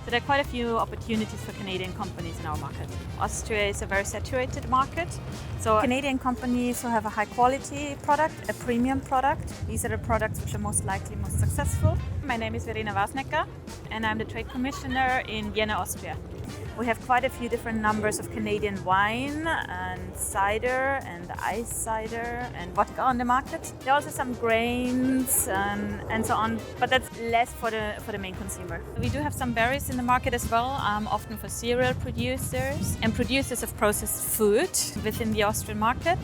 So there are quite a few opportunities for Canadian companies in our market. Austria is a very saturated market. So Canadian companies who have a high quality product, a premium product, these are the products which are most likely most successful. My name is Verena Wasenegger and I'm the Trade Commissioner in Vienna, Austria. We have quite a few different numbers of Canadian wine and cider and ice cider and vodka on the market. There are also some grains and so on, but that's less for the main consumer. We do have some berries in the market as well, often for cereal producers and producers of processed food within the Austrian market.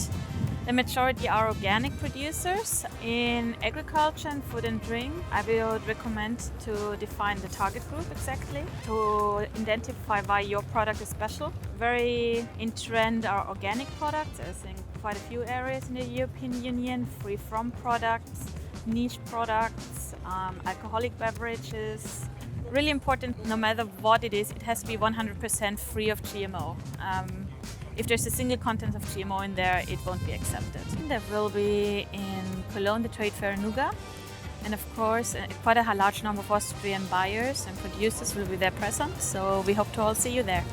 The majority are organic producers. In agriculture and food and drink, I would recommend to define the target group exactly, to identify why your product is special. Very in trend are organic products. I think quite a few areas in the European Union, free from products, niche products, alcoholic beverages. Really important, no matter what it is, it has to be 100% free of GMO. If there's a single content of GMO in there, it won't be accepted. There will be in Cologne the trade fair in Nuga. And of course, quite a large number of Austrian buyers and producers will be there present. So we hope to all see you there.